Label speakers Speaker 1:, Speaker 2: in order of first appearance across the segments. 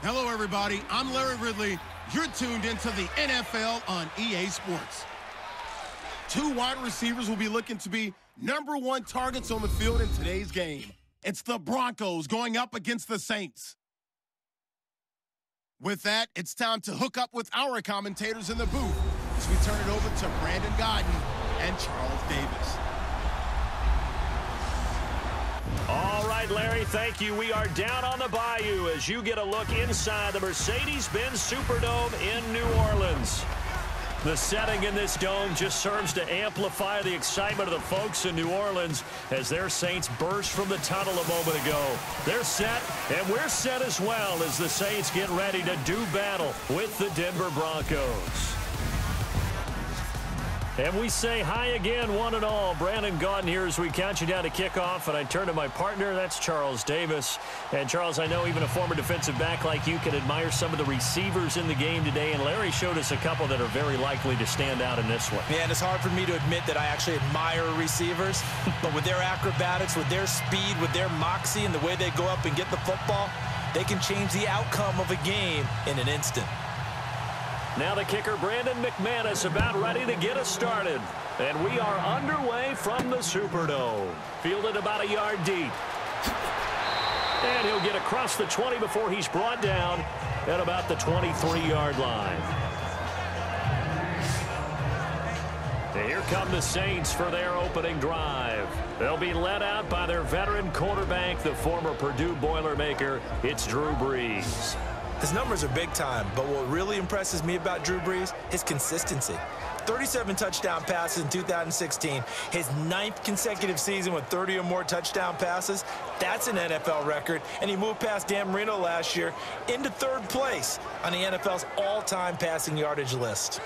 Speaker 1: Hello, everybody. I'm Larry Ridley. You're tuned into the NFL on EA Sports. Two wide receivers will be looking to be #1 targets on the field in today's game. It's the Broncos going up against the Saints. With that, it's time to hook up with our commentators in the booth as we turn it over to Brandon Godden and Charles Davis.
Speaker 2: All right, Larry, thank you. We are down on the bayou as you get a look inside the Mercedes-Benz Superdome in New Orleans. The setting in this dome just serves to amplify the excitement of the folks in New Orleans as their Saints burst from the tunnel a moment ago. They're set, and we're set as well as the Saints get ready to do battle with the Denver Broncos. And we say hi again, one and all. Brandon Gaudin here as we count you down to kickoff, and I turn to my partner, that's Charles Davis. And Charles, I know even a former defensive back like you can admire some of the receivers in the game today, and Larry showed us a couple that are very likely to stand out in this one.
Speaker 3: Yeah, and it's hard for me to admit that I actually admire receivers, but with their acrobatics, with their speed, with their moxie, and the way they go up and get the football, they can change the outcome of a game in an instant.
Speaker 2: Now the kicker, Brandon McManus, about ready to get us started. And we are underway from the Superdome. Fielded about a yard deep. And he'll get across the 20 before he's brought down at about the 23-yard line. And here come the Saints for their opening drive. They'll be led out by their veteran quarterback, the former Purdue Boilermaker. It's Drew Brees.
Speaker 3: His numbers are big time, but what really impresses me about Drew Brees, his consistency. 37 touchdown passes in 2016, his 9th consecutive season with 30 or more touchdown passes. That's an NFL record, and he moved past Dan Marino last year into 3rd place on the NFL's all-time passing yardage list.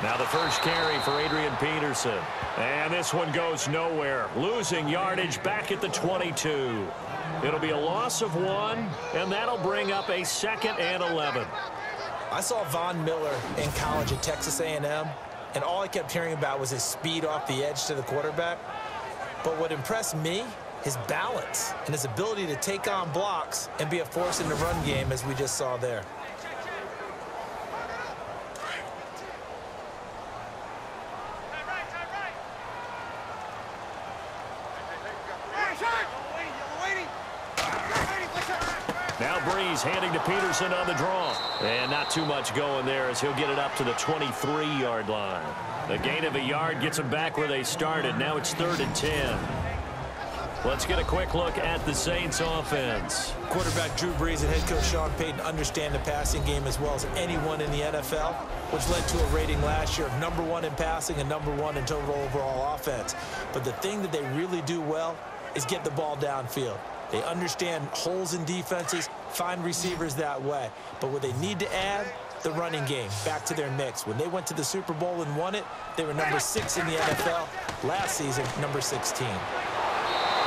Speaker 2: Now the first carry for Adrian Peterson. And this one goes nowhere. Losing yardage back at the 22. It'll be a loss of 1, and that'll bring up a 2nd and 11.
Speaker 3: I saw Von Miller in college at Texas A&M, and all I kept hearing about was his speed off the edge to the quarterback. But what impressed me, his balance and his ability to take on blocks and be a force in the run game, as we just saw there.
Speaker 2: Now Brees handing to Peterson on the draw. And not too much going there as he'll get it up to the 23-yard line. The gain of a yard gets them back where they started. Now it's 3rd and 10. Let's get a quick look at the Saints offense.
Speaker 3: Quarterback Drew Brees and head coach Sean Payton understand the passing game as well as anyone in the NFL, which led to a rating last year of #1 in passing and #1 in total overall offense. But the thing that they really do well is get the ball downfield. They understand holes in defenses, find receivers that way. But what they need to add, the running game, back to their mix. When they went to the Super Bowl and won it, they were #6 in the NFL. Last season, #16.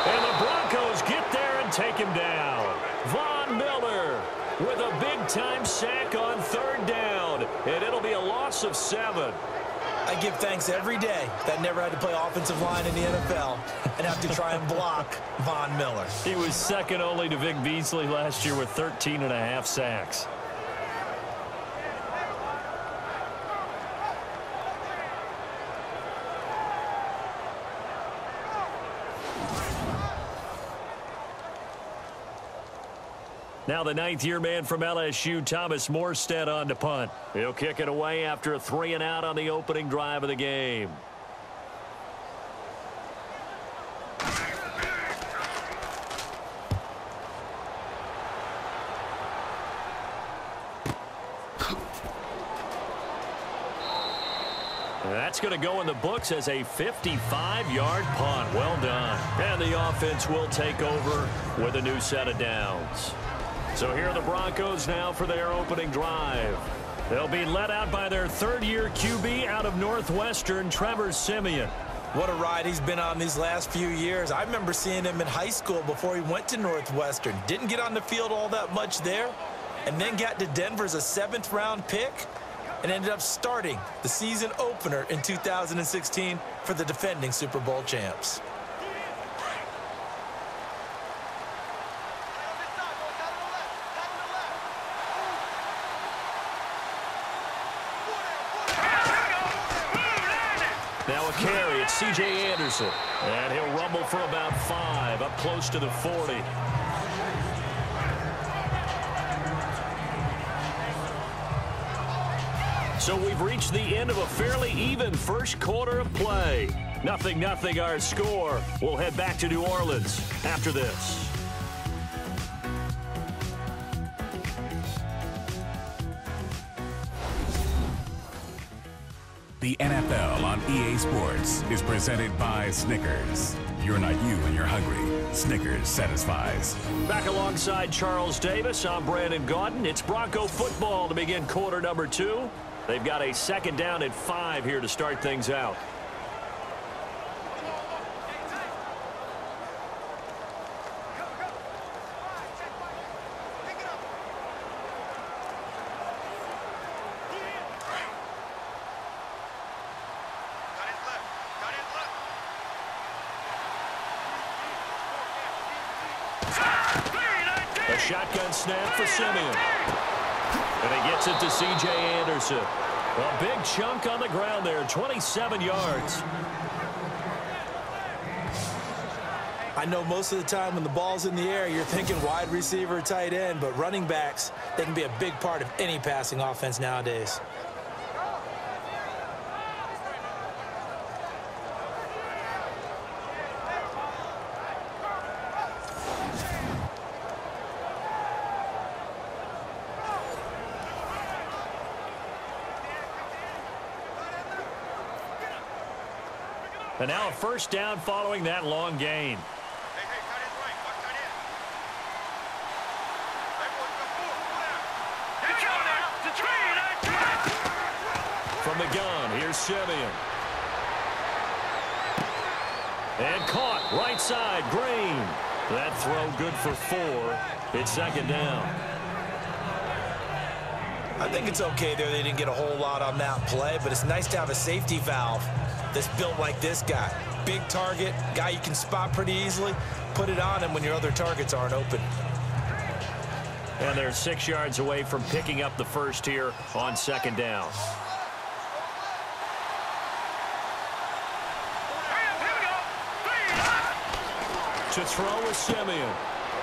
Speaker 2: And the Broncos get there and take him down. Von Miller with a big-time sack on 3rd down. And it'll be a loss of 7.
Speaker 3: I give thanks every day that I never had to play offensive line in the NFL and have to try and block Von Miller.
Speaker 2: He was second only to Vic Beasley last year with 13.5 sacks. Now the 9th-year man from LSU, Thomas Morstead, on to punt. He'll kick it away after a 3-and-out on the opening drive of the game. That's going to go in the books as a 55-yard punt. Well done. And the offense will take over with a new set of downs. So here are the Broncos now for their opening drive. They'll be led out by their 3rd-year QB out of Northwestern, Trevor Siemian.
Speaker 3: What a ride he's been on these last few years. I remember seeing him in high school before he went to Northwestern. Didn't get on the field all that much there, and then got to Denver as a 7th-round pick. and ended up starting the season opener in 2016 for the defending Super Bowl champs.
Speaker 2: Now a carry, it's C.J. Anderson. And he'll rumble for about 5, up close to the 40. So we've reached the end of a fairly even first quarter of play. 0-0 our score. We'll head back to New Orleans after this.
Speaker 4: The NFL on EA Sports is presented by Snickers. You're not you when you're hungry. Snickers satisfies.
Speaker 2: Back alongside Charles Davis, I'm Brandon Gaudin. It's Bronco football to begin quarter number 2. They've got a second down at 5 here to start things out. A shotgun snap for Simeon. And he gets it to C.J. Anderson. A big chunk on the ground there, 27 yards.
Speaker 3: I know most of the time when the ball's in the air, you're thinking wide receiver, tight end, but running backs, they can be a big part of any passing offense nowadays.
Speaker 2: And now a first down following that long gain. From the gun, here's Simeon. And caught, right side, Green. That throw good for 4. It's second down.
Speaker 3: I think it's okay there. They didn't get a whole lot on that play, but it's nice to have a safety valve that's built like this guy. Big target, guy you can spot pretty easily. Put it on him when your other targets aren't open.
Speaker 2: And they're 6 yards away from picking up the first here on second down. To throw with Simeon.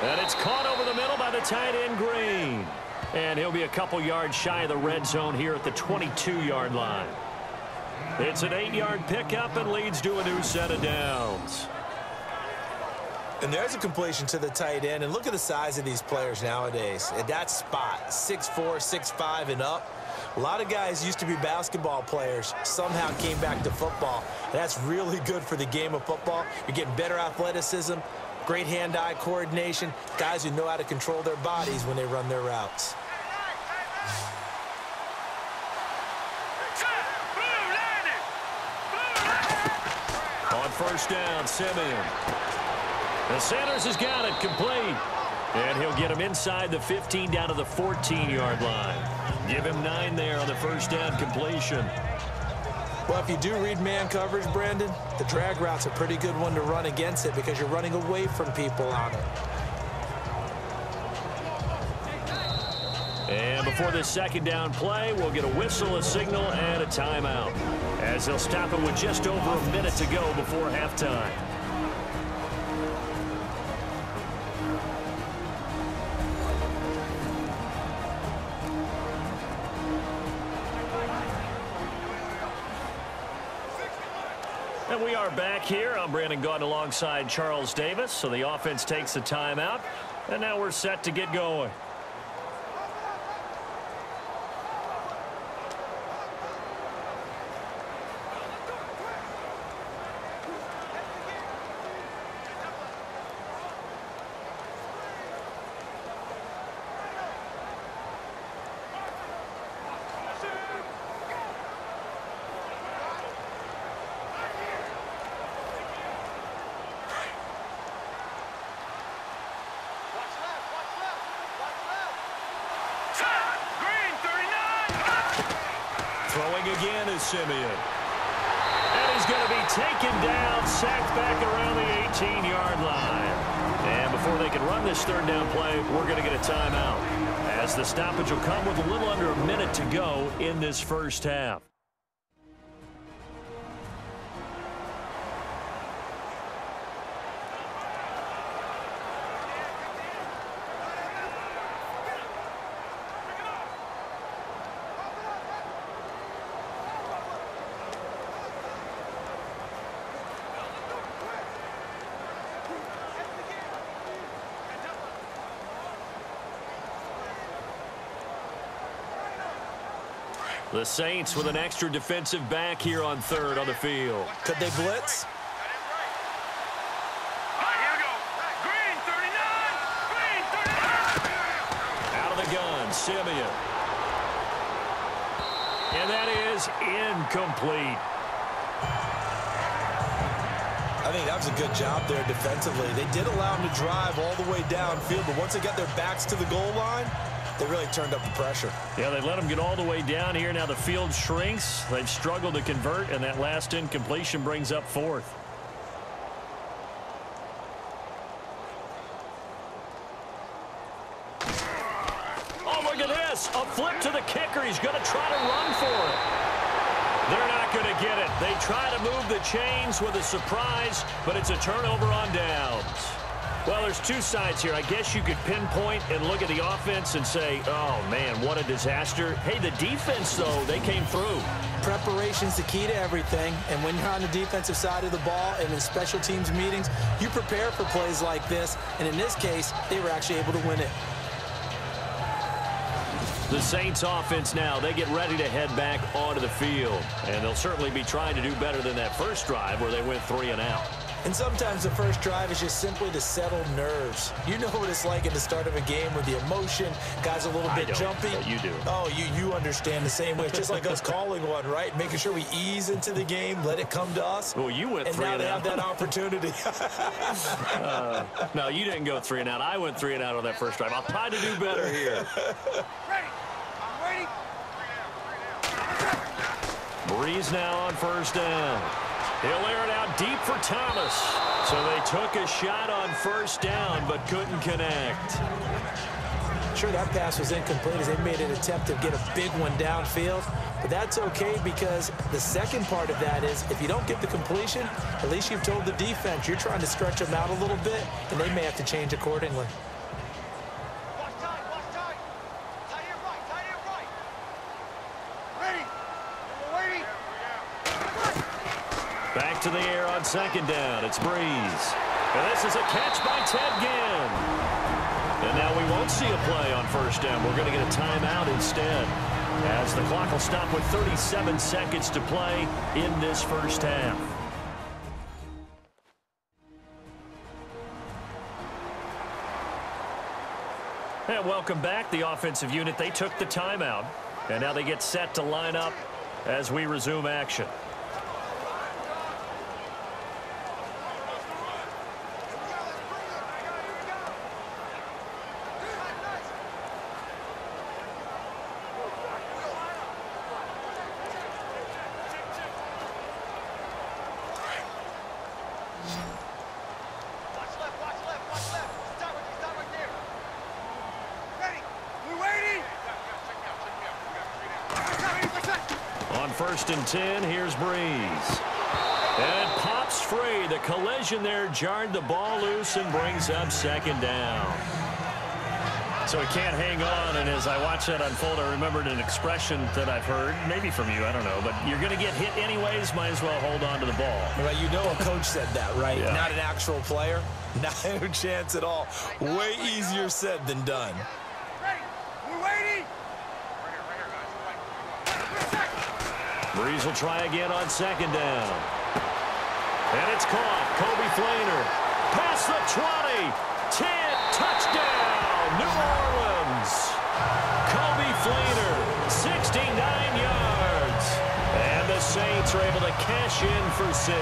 Speaker 2: And it's caught over the middle by the tight end, Green. And he'll be a couple yards shy of the red zone here at the 22-yard line. It's an 8-yard pickup and leads to a new set of downs.
Speaker 3: And there's a completion to the tight end. And look at the size of these players nowadays. At that spot, 6'4", 6'5", and up. A lot of guys used to be basketball players, somehow came back to football. And that's really good for the game of football. You're getting better athleticism, great hand-eye coordination, guys who know how to control their bodies when they run their routes.
Speaker 2: On first down, Simeon. The Sanders has got it complete. And he'll get him inside the 15 down to the 14-yard line. Give him 9 there on the first down completion.
Speaker 3: Well, if you do read man coverage, Brandon, the drag route's a pretty good one to run against it because you're running away from people on it.
Speaker 2: And before this second down play, we'll get a whistle, a signal, and a timeout, as they'll stop it with just over a minute to go before halftime. And we are back here. I'm Brandon Gaudin alongside Charles Davis. So the offense takes a timeout, and now we're set to get going. again is Simeon. And he's going to be taken down, sacked back around the 18-yard line. And before they can run this third down play, we're going to get a timeout, as the stoppage will come with a little under a minute to go in this first half. The Saints with an extra defensive back here on third on the field.
Speaker 3: Could they blitz?
Speaker 2: Out of the gun, Simeon. And that is incomplete.
Speaker 3: I think that was a good job there defensively. They did allow them to drive all the way downfield, but once they got their backs to the goal line, they really turned up the pressure.
Speaker 2: Yeah, they let them get all the way down here. Now the field shrinks. They've struggled to convert, and that last incompletion brings up fourth. Oh, look at this. A flip to the kicker. He's going to try to run for it. They're not going to get it. They try to move the chains with a surprise, but it's a turnover on downs. Well, there's two sides here. I guess you could pinpoint and look at the offense and say, oh, man, what a disaster. Hey, the defense, though, they came through.
Speaker 3: Preparation's the key to everything, and when you're on the defensive side of the ball and in special teams meetings, you prepare for plays like this, and in this case, they were actually able to win it.
Speaker 2: The Saints offense now, they get ready to head back onto the field, and they'll certainly be trying to do better than that first drive where they went 3 and out.
Speaker 3: And sometimes the first drive is just simply to settle nerves. You know what it's like at the start of a game with the emotion. Guys a little bit jumpy.
Speaker 2: But you do.
Speaker 3: Oh, you understand the same way. It's just like us calling one, right? Making sure we ease into the game, let it come to us.
Speaker 2: Well, you went 3 and out.
Speaker 3: And now they have that opportunity.
Speaker 2: No, you didn't go 3 and out. I went 3 and out on that first drive. I'll try to do better here. Breeze now on first down. He'll air it out deep for Thomas. So they took a shot on first down, but couldn't connect.
Speaker 3: Sure, that pass was incomplete as they made an attempt to get a big one downfield. But that's okay, because the second part of that is if you don't get the completion, at least you've told the defense you're trying to stretch them out a little bit, and they may have to change accordingly.
Speaker 2: Back to the air on second down. It's Breeze. And this is a catch by Ted Ginn. And now we won't see a play on first down. We're going to get a timeout instead, as the clock will stop with 37 seconds to play in this first half. And welcome back. The offensive unit, they took the timeout. And now they get set to line up as we resume action. First and 10, here's Breeze. And it pops free. The collision there jarred the ball loose and brings up second down. So he can't hang on, and as I watch that unfold, I remembered an expression that I've heard, maybe from you, I don't know, but you're going to get hit anyways, might as well hold on to the ball.
Speaker 3: Well, you know a coach said that, right?
Speaker 2: Yeah.
Speaker 3: Not an actual player. Not a chance at all. Way easier said than done.
Speaker 2: Breeze will try again on second down. And it's caught. Kobe Flainer. Past the 20. 10. Touchdown. New Orleans. Kobe Flainer. 69 yards. And the Saints are able to cash in for 6.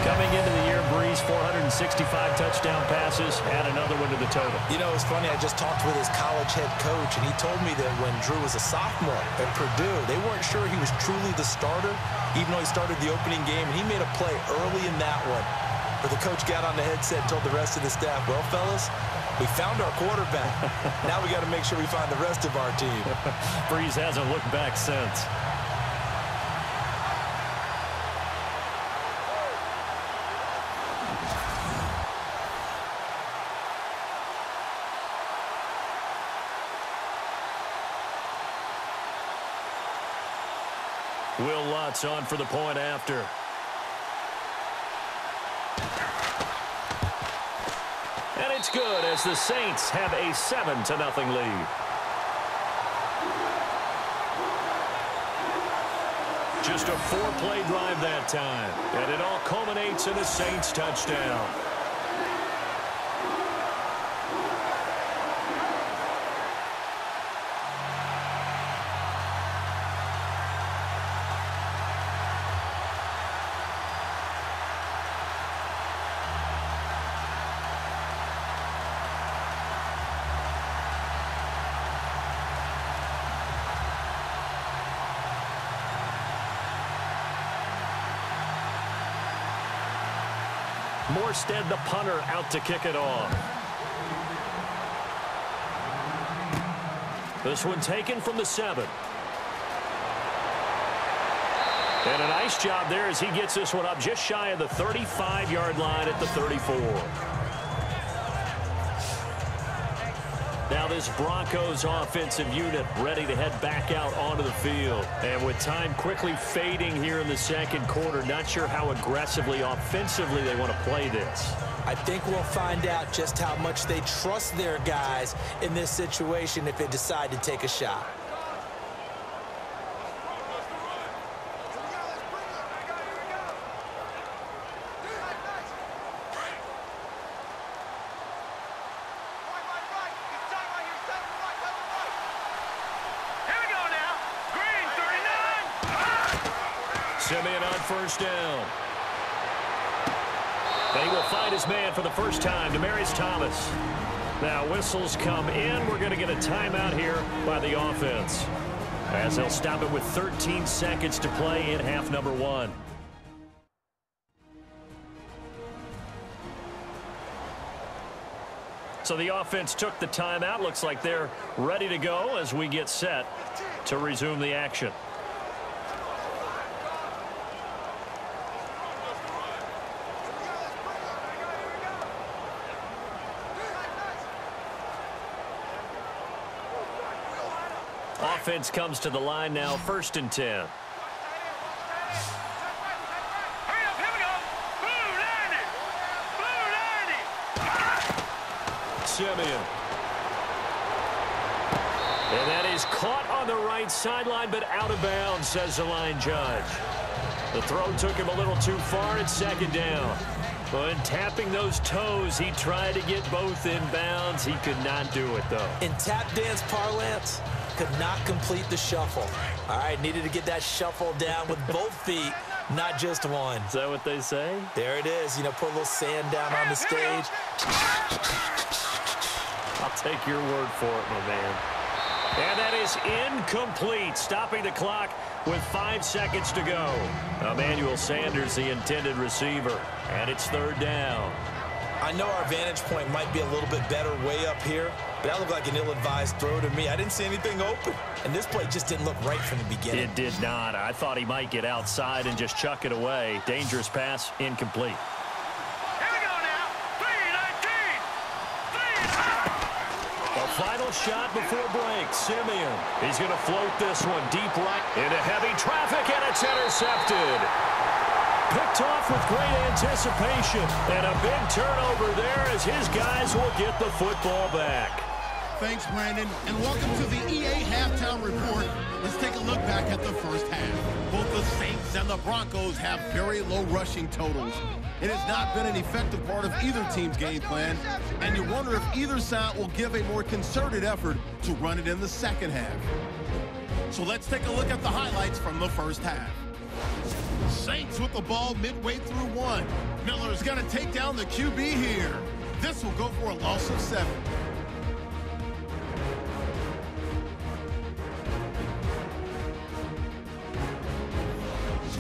Speaker 2: Coming into the year, Breeze, 465 touchdown passes, add another one to the total.
Speaker 3: You know, it's funny, I just talked with his college head coach, and he told me that when Drew was a sophomore at Purdue, they weren't sure he was truly the starter, even though he started the opening game, and he made a play early in that one. But the coach got on the headset and told the rest of the staff, well, fellas, we found our quarterback. Now we got to make sure we find the rest of our team.
Speaker 2: Breeze hasn't looked back since. Will Lutz on for the point after. And it's good as the Saints have a 7-0 lead. Just a 4-play drive that time. And it all culminates in a Saints touchdown. Morstead, the punter, out to kick it off. This one taken from the 7. And a nice job there as he gets this one up just shy of the 35-yard line at the 34. Now this Broncos offensive unit ready to head back out onto the field. And with time quickly fading here in the second quarter, not sure how aggressively, offensively they want to play this.
Speaker 3: I think we'll find out just how much they trust their guys in this situation if they decide to take a shot.
Speaker 2: Simeon on first down. And he will find his man for the first time, Demaryius Thomas. Now whistles come in. We're going to get a timeout here by the offense, as they'll stop it with 13 seconds to play in half number 1. So the offense took the timeout. Looks like they're ready to go as we get set to resume the action. Offense comes to the line now, 1st and 10. Simeon. And that is caught on the right sideline, but out of bounds, says the line judge. The throw took him a little too far at 2nd down. But tapping those toes, he tried to get both in bounds. He could not do it, though.
Speaker 3: In tap dance parlance, could not complete the shuffle. All right, needed to get that shuffle down with both feet, not just one.
Speaker 2: Is that what they say?
Speaker 3: There it is. You know, put a little sand down on the stage.
Speaker 2: I'll take your word for it, my man. And that is incomplete, stopping the clock with 5 seconds to go. Emmanuel Sanders, the intended receiver, and it's 3rd down.
Speaker 3: I know our vantage point might be a little bit better way up here, but that looked like an ill-advised throw to me. I didn't see anything open, and this play just didn't look right from the beginning.
Speaker 2: It did not. I thought he might get outside and just chuck it away. Dangerous pass, incomplete. Final shot before break. Simeon. He's going to float this one deep right into heavy traffic, and it's intercepted. Picked off with great anticipation, and a big turnover there as his guys will get the football back.
Speaker 1: Thanks, Brandon, and welcome to the EA Halftime Report. Let's take a look back at the first half. Both the Saints and the Broncos have very low rushing totals. It has not been an effective part of either team's game plan, and you wonder if either side will give a more concerted effort to run it in the second half. So let's take a look at the highlights from the first half. Saints with the ball midway through one. Miller's going to take down the QB here. This will go for a loss of 7.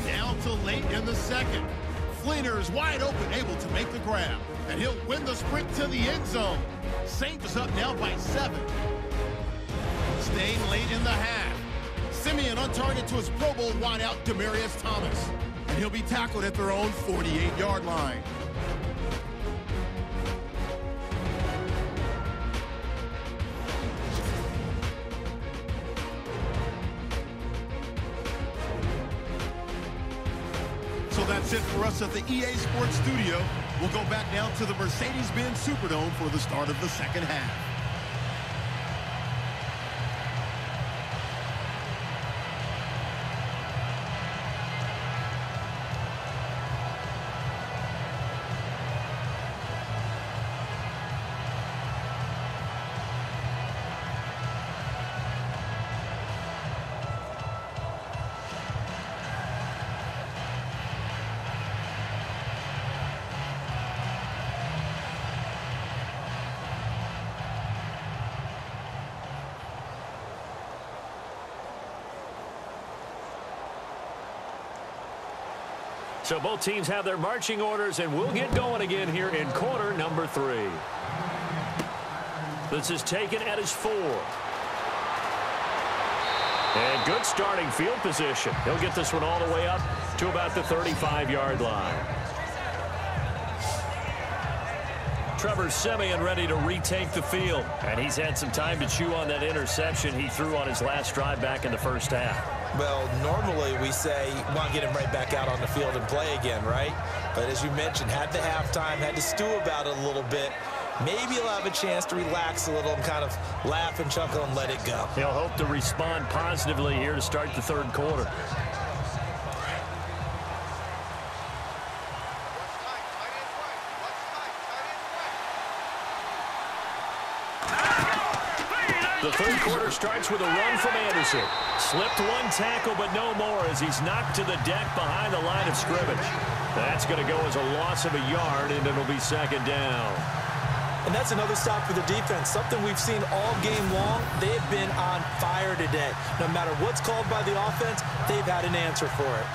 Speaker 1: Down to late in the second. Fleener is wide open, able to make the grab. And he'll win the sprint to the end zone. Saints is up now by 7. Staying late in the half. Simeon on target to his Pro Bowl wideout, Demaryius Thomas. And he'll be tackled at their own 48-yard line. So that's it for us at the EA Sports Studio. We'll go back now to the Mercedes-Benz Superdome for the start of the second half.
Speaker 2: So both teams have their marching orders, and we'll get going again here in quarter number 3. This is taken at his 4. And good starting field position. He'll get this one all the way up to about the 35-yard line. Trevor Siemian ready to retake the field. And he's had some time to chew on that interception he threw on his last drive back in the first half.
Speaker 3: Well, normally we say you want to get him right back out on the field and play again, right? But as you mentioned, had the halftime, had to stew about it a little bit. Maybe he'll have a chance to relax a little and kind of laugh and chuckle and let it go.
Speaker 2: He'll hope to respond positively here to start the third quarter. The third quarter starts with a run from Anderson. Slipped one tackle, but no more as he's knocked to the deck behind the line of scrimmage. That's going to go as a loss of a yard, and it'll be second down.
Speaker 3: And that's another stop for the defense, something we've seen all game long. They've been on fire today. No matter what's called by the offense, they've had an answer for it.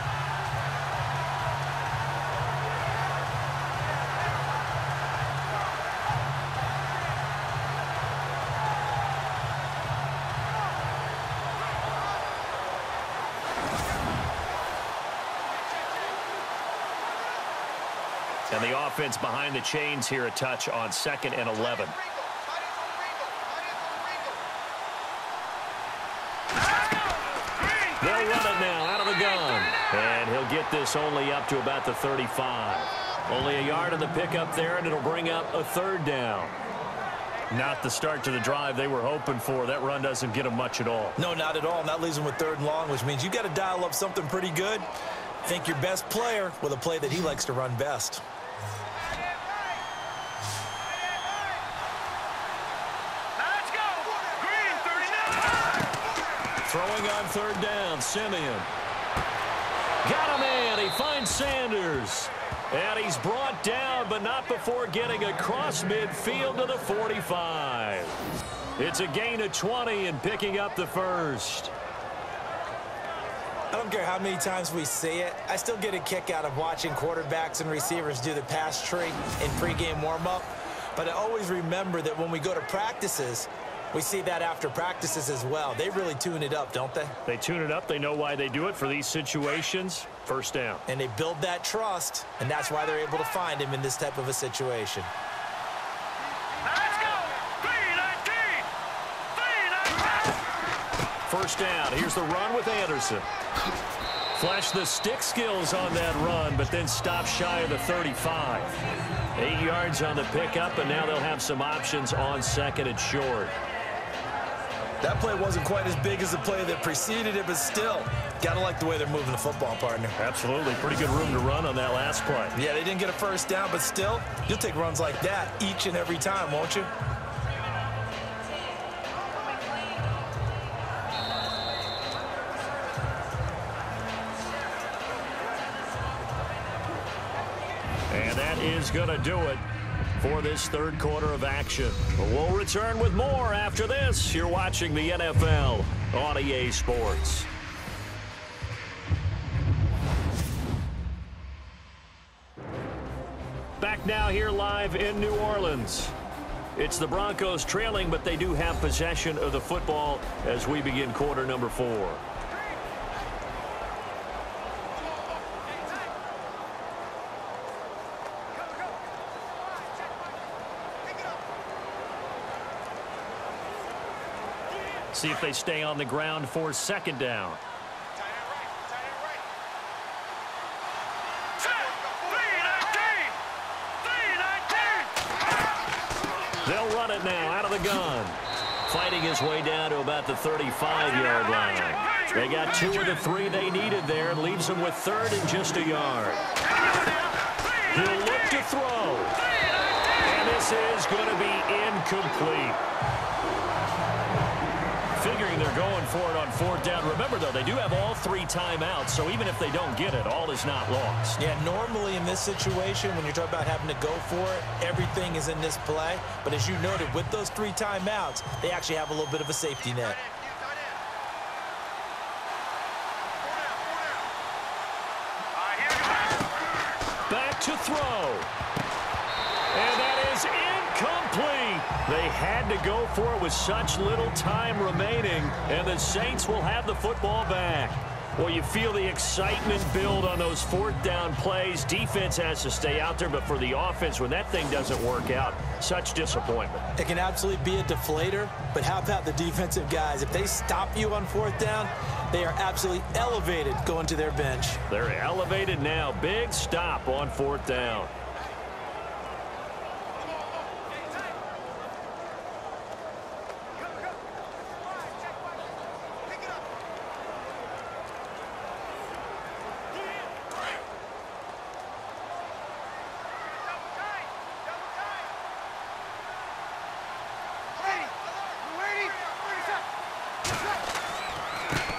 Speaker 2: And the offense behind the chains here a touch on 2nd and 11. They'll run it now out of the gun. And he'll get this only up to about the 35. Only a yard on the pickup there, and it'll bring up a third down. Not the start to the drive they were hoping for. That run doesn't get them much at all.
Speaker 3: No, not at all. And that leaves them with 3rd and long, which means you got to dial up something pretty good. Think your best player with a play that he likes to run best.
Speaker 2: Throwing on 3rd down, Simeon. Got a man. He finds Sanders. And he's brought down, but not before getting across midfield to the 45. It's a gain of 20 and picking up the first.
Speaker 3: I don't care how many times we see it. I still get a kick out of watching quarterbacks and receivers do the pass tree in pregame warm-up. But I always remember that when we go to practices, we see that after practices as well. They really tune it up, don't they?
Speaker 2: They tune it up. They know why they do it for these situations. First down.
Speaker 3: And they build that trust, and that's why they're able to find him in this type of a situation.
Speaker 2: Let's go. 3-19. First down. Here's the run with Anderson. Flashed the stick skills on that run, but then stopped shy of the 35. 8 yards on the pickup, and now they'll have some options on 2nd and short.
Speaker 3: That play wasn't quite as big as the play that preceded it, but still, gotta like the way they're moving the football, partner.
Speaker 2: Absolutely. Pretty good room to run on that last play.
Speaker 3: Yeah, they didn't get a first down, but still, you'll take runs like that each and every time, won't you?
Speaker 2: that is going to do it for this third quarter of action. We'll return with more after this. You're watching the NFL on EA Sports. Back now here live in New Orleans. It's the Broncos trailing, but they do have possession of the football as we begin quarter number 4. See if they stay on the ground for second down. They'll run it now out of the gun. Fighting his way down to about the 35-yard line. They got 2 of the 3 they needed there. Leaves them with third and just a yard. He'll look to throw. And this is going to be incomplete. Figuring they're going for it on fourth down. Remember, though, they do have all 3 timeouts, so even if they don't get it, all is not lost.
Speaker 3: Yeah, normally in this situation, when you're talking about having to go for it, everything is in this play. But as you noted, with those 3 timeouts, they actually have a little bit of a safety net.
Speaker 2: Back to throw. And that is incomplete. They had to go for it with such little time remaining, and the Saints will have the football back. Well, you feel the excitement build on those fourth down plays. Defense has to stay out there, but for the offense, when that thing doesn't work out, such disappointment.
Speaker 3: It can absolutely be a deflator, but how about the defensive guys? If they stop you on fourth down, they are absolutely elevated going to their bench.
Speaker 2: They're elevated now. Big stop on fourth down.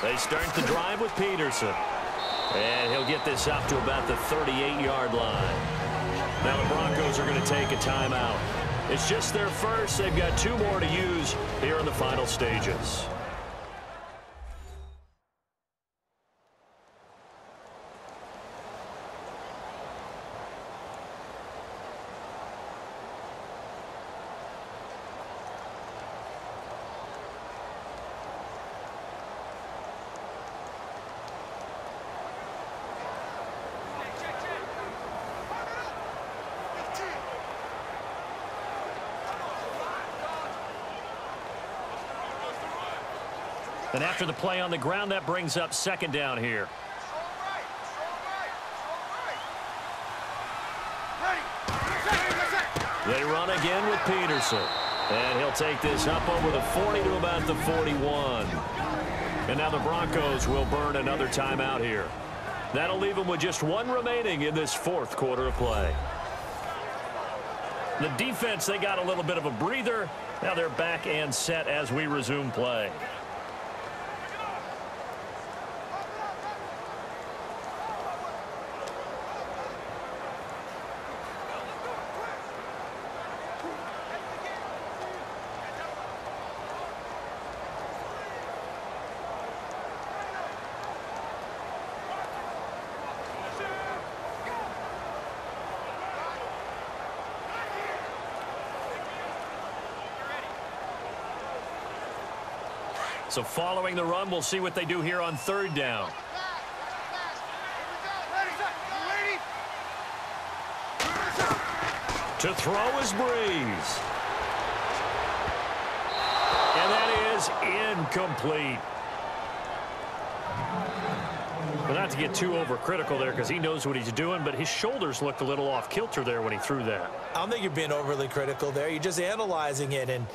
Speaker 2: They start the drive with Peterson. And he'll get this up to about the 38-yard line. Now the Broncos are going to take a timeout. It's just their first. They've got 2 more to use here in the final stages. And after the play on the ground, that brings up second down here. They run again with Peterson. And he'll take this up over the 40 to about the 41. And now the Broncos will burn another timeout here. That'll leave them with just 1 remaining in this fourth quarter of play. The defense, they got a little bit of a breather. Now they're back and set as we resume play. So following the run, we'll see what they do here on third down. To throw is Breeze. And that is incomplete. Well, not to get too overcritical there because he knows what he's doing, but his shoulders looked a little off kilter there when he threw that.
Speaker 3: I don't think you're being overly critical there. You're just analyzing it, and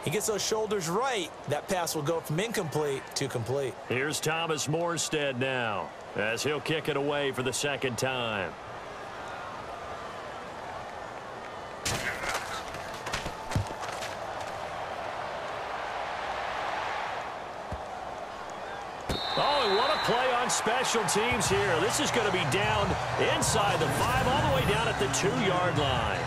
Speaker 3: he gets those shoulders right. That pass will go from incomplete to complete.
Speaker 2: Here's Thomas Morstead now as he'll kick it away for the second time. Oh, and what a play on special teams here. This is going to be down inside the 5, all the way down at the 2-yard line.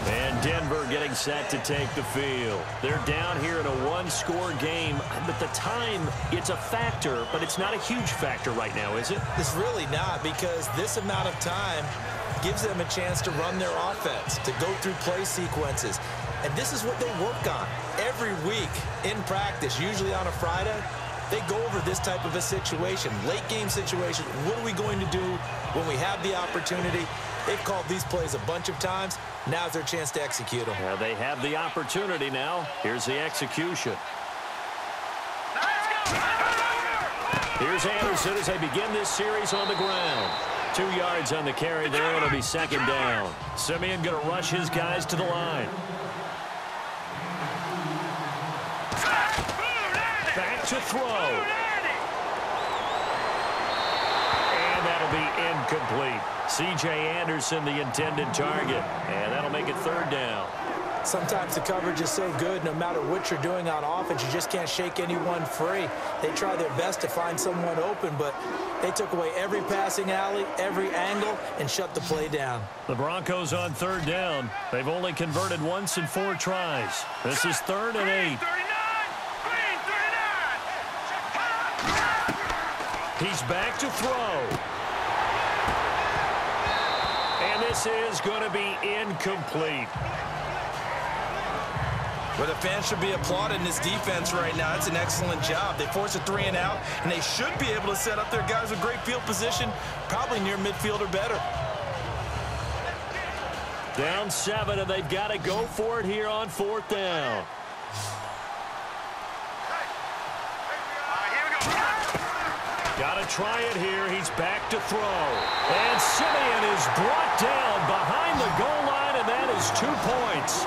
Speaker 2: And Denver getting set to take the field. They're down here in a one-score game, but the time, it's a factor, but it's not a huge factor right now, is it?
Speaker 3: It's really not, because this amount of time gives them a chance to run their offense, to go through play sequences. And this is what they work on every week in practice, usually on a Friday. They go over this type of a situation, late game situation. What are we going to do when we have the opportunity? They've called these plays a bunch of times. Now's their chance to execute them.
Speaker 2: Yeah, they have the opportunity now. Here's the execution. Here's Anderson as they begin this series on the ground. 2 yards on the carry there. It'll be second down. Simeon going to rush his guys to the line. Back to throw. And that'll be incomplete. C.J. Anderson, the intended target. And that'll make it third down.
Speaker 3: Sometimes the coverage is so good, no matter what you're doing on offense, you just can't shake anyone free. They try their best to find someone open, but they took away every passing alley, every angle, and shut the play down.
Speaker 2: The Broncos on third down. They've only converted once in 4 tries. This is 3rd and 8. He's back to throw. And this is going to be incomplete.
Speaker 3: Well, the fans should be applauding this defense right now. It's an excellent job. They force a 3 and out, and they should be able to set up their guys with great field position, probably near midfield or better.
Speaker 2: Down 7, and they've got to go for it here on 4th down. Got to try it here. He's back to throw. And Simeon is brought down behind the goal line, and that is 2 points.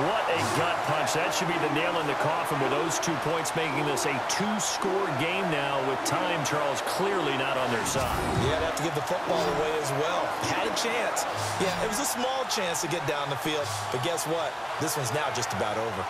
Speaker 2: What a gut punch. That should be the nail in the coffin with those 2 points, making this a 2-score game now with time, Charles, clearly not on their side.
Speaker 3: Yeah, they'd have to give the football away as well. Had a chance. Yeah, it was a small chance to get down the field, but guess what? This one's now just about over.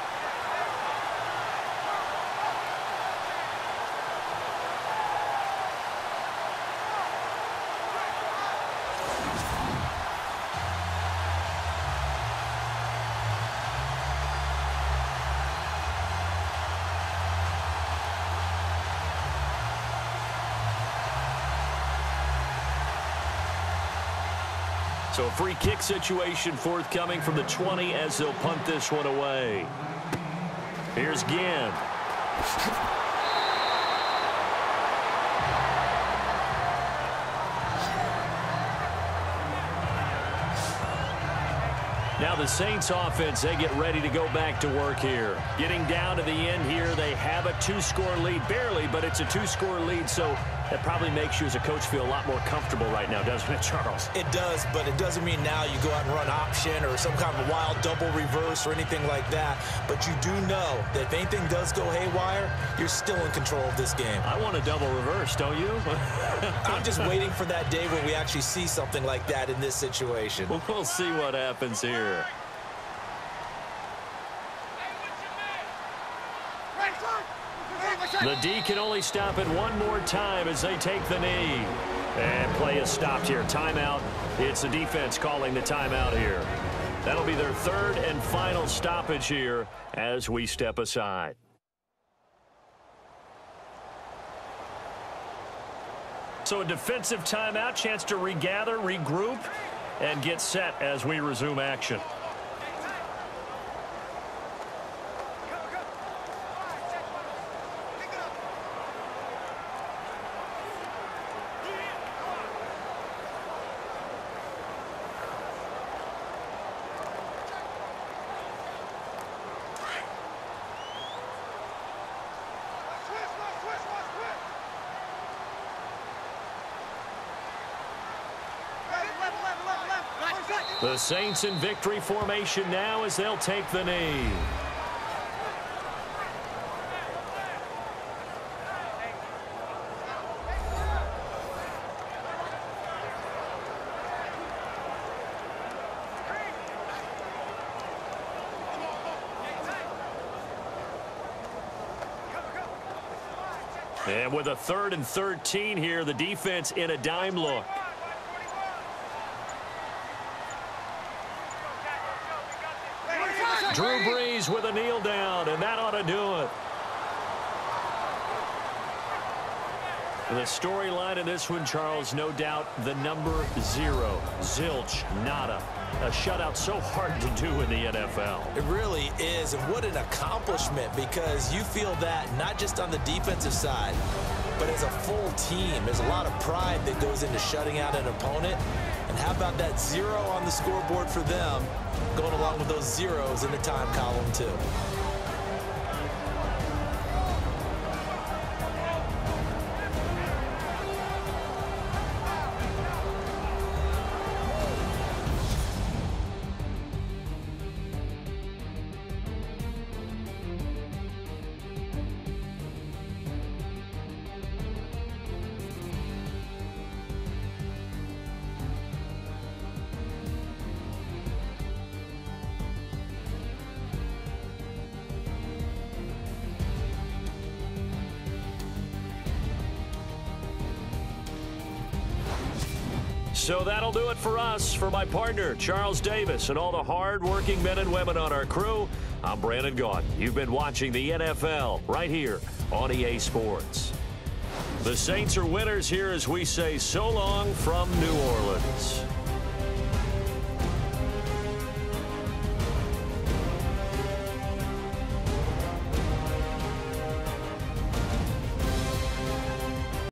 Speaker 2: So a free kick situation forthcoming from the 20 as they'll punt this one away. Here's Ginn. Now the Saints offense, they get ready to go back to work here. Getting down to the end here, they have a 2-score lead, barely, but it's a 2-score lead, so that probably makes you as a coach feel a lot more comfortable right now, doesn't it, Charles?
Speaker 3: It does, but it doesn't mean now you go out and run option or some kind of wild double reverse or anything like that. But you do know that if anything does go haywire, you're still in control of this game.
Speaker 2: I want a double reverse, don't you?
Speaker 3: I'm just waiting for that day when we actually see something like that in this situation.
Speaker 2: Well, we'll see what happens here. The D can only stop it one more time as they take the knee. And play is stopped here. Timeout. It's the defense calling the timeout here. That'll be their 3rd and final stoppage here as we step aside. So a defensive timeout, chance to regather, regroup, and get set as we resume action. The Saints in victory formation now as they'll take the knee. And with a 3rd and 13 here, the defense in a dime look. Drew Brees with a kneel down, and that ought to do it. And the storyline in this one, Charles, no doubt the number 0. Zilch, nada. A shutout so hard to do in the NFL. It
Speaker 3: really is, and what an accomplishment, because you feel that not just on the defensive side, but as a full team. There's a lot of pride that goes into shutting out an opponent. And how about that 0 on the scoreboard for them, going along with those zeros in the time column, too.
Speaker 2: So that'll do it for us. For my partner, Charles Davis, and all the hard-working men and women on our crew, I'm Brandon Gaudin. You've been watching the NFL right here on EA Sports. The Saints are winners here as we say so long from New Orleans.